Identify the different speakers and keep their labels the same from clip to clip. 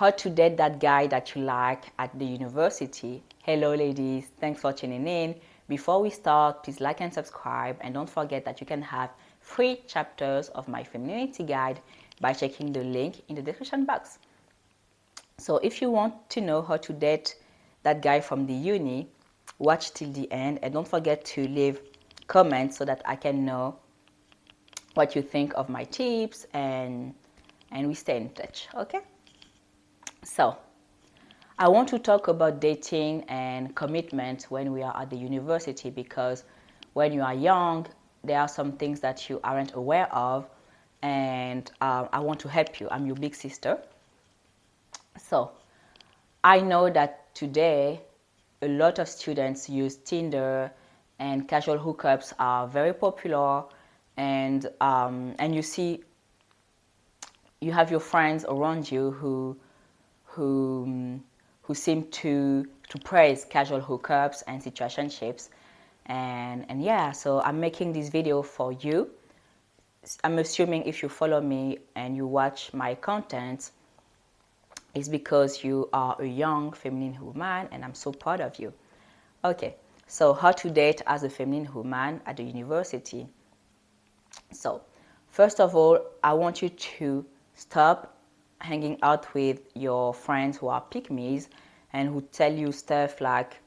Speaker 1: how to date that guy that you like at the university. Hello ladies, thanks for tuning in. Before we start, please like and subscribe, and don't forget that you can have free chapters of my femininity guide by checking the link in the description box. So if you want to know how to date that guy from the uni, watch till the end, and don't forget to leave comments so that I can know what you think of my tips, and we stay in touch. Okay, so I want to talk about dating and commitment when we are at the university, because when you are young, there are some things that you aren't aware of, and I want to help you. I'm your big sister. So I know that today a lot of students use Tinder, and casual hookups are very popular, and you see, you have your friends around you who seem to praise casual hookups and situationships, and yeah, so I'm making this video for you. I'm assuming if you follow me and you watch my content, it's because you are a young feminine woman, and I'm so proud of you. Okay, so how to date as a feminine woman at the university. So first of all, I want you to stop hanging out with your friends who are pick-me's and who tell you stuff like,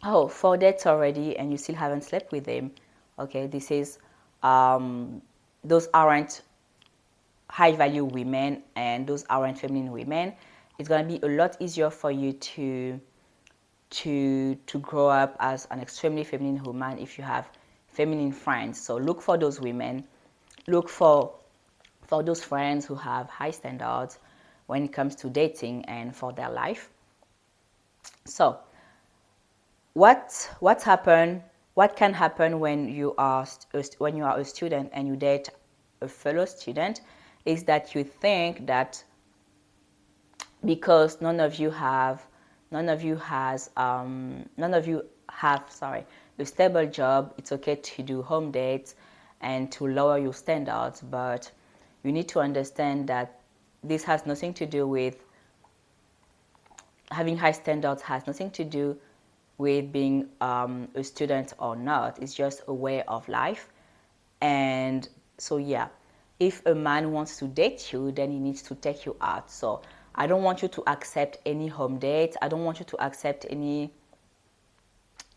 Speaker 1: oh, 4 dates already and you still haven't slept with them. Okay, this is those aren't high value women, and those aren't feminine women. It's going to be a lot easier for you to grow up as an extremely feminine woman if you have feminine friends. So look for those women, look for those friends who have high standards when it comes to dating and for their life. So what can happen when you are a student and you date a fellow student is that you think that because none of you have a stable job, it's okay to do home dates and to lower your standards. But you need to understand that this has nothing to do with having high standards, has nothing to do with being a student or not. It's just a way of life. And so yeah, if a man wants to date you, then he needs to take you out. So I don't want you to accept any home dates. I don't want you to accept any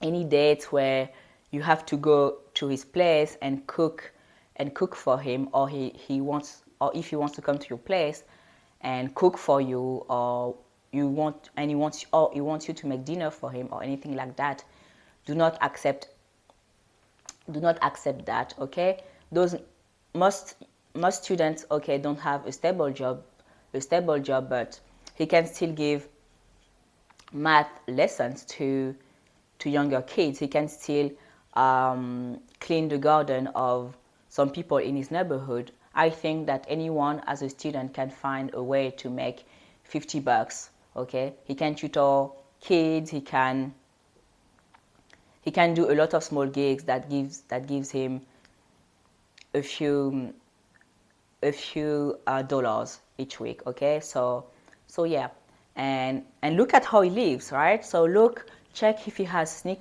Speaker 1: dates where you have to go to his place and cook for him, or he wants, or if he wants to come to your place and cook for you, or he wants you to make dinner for him or anything like that. Do not accept that. Okay, those most students, okay, don't have a stable job, but he can still give math lessons to younger kids. He can still clean the garden of some people in his neighborhood. I think that anyone as a student can find a way to make $50. Okay, he can tutor kids. He can do a lot of small gigs that gives him a few dollars each week. Okay, so yeah, and look at how he lives, right? So check if he has the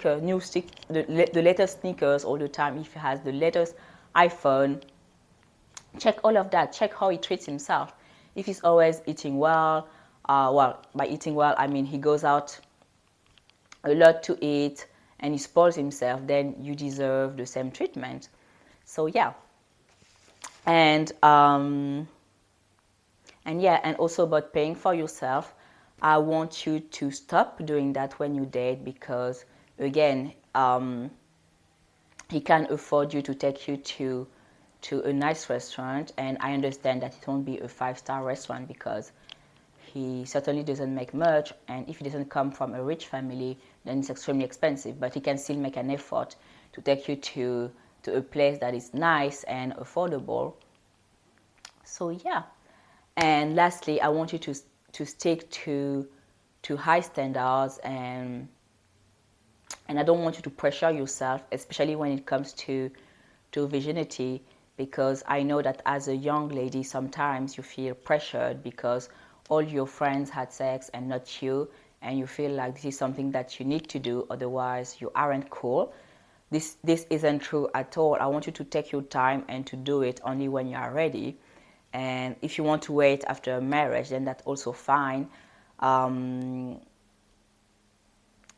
Speaker 1: latest sneakers all the time, if he has the latest iPhone. Check all of that. Check how he treats himself. If he's always eating well, well, by eating well I mean he goes out a lot to eat and he spoils himself, then you deserve the same treatment. So yeah, and yeah, and also about paying for yourself. I want you to stop doing that when you date, because again, he can afford you to take you to a nice restaurant, and I understand that it won't be a 5-star restaurant because he certainly doesn't make much, and if he doesn't come from a rich family, then it's extremely expensive. But he can still make an effort to take you to a place that is nice and affordable. So yeah. And lastly, I want you to stick to high standards, and I don't want you to pressure yourself, especially when it comes to virginity, because I know that as a young lady sometimes you feel pressured because all your friends had sex and not you, and you feel like this is something that you need to do, otherwise you aren't cool. This isn't true at all. I want you to take your time and to do it only when you are ready. And if you want to wait after marriage, then that's also fine.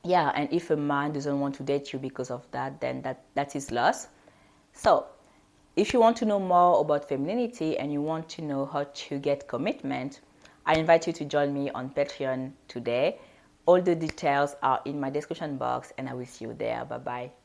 Speaker 1: Yeah, and if a man doesn't want to date you because of that, then that is loss. So if you want to know more about femininity and you want to know how to get commitment, I invite you to join me on Patreon today. All the details are in my description box, and I will see you there. Bye bye.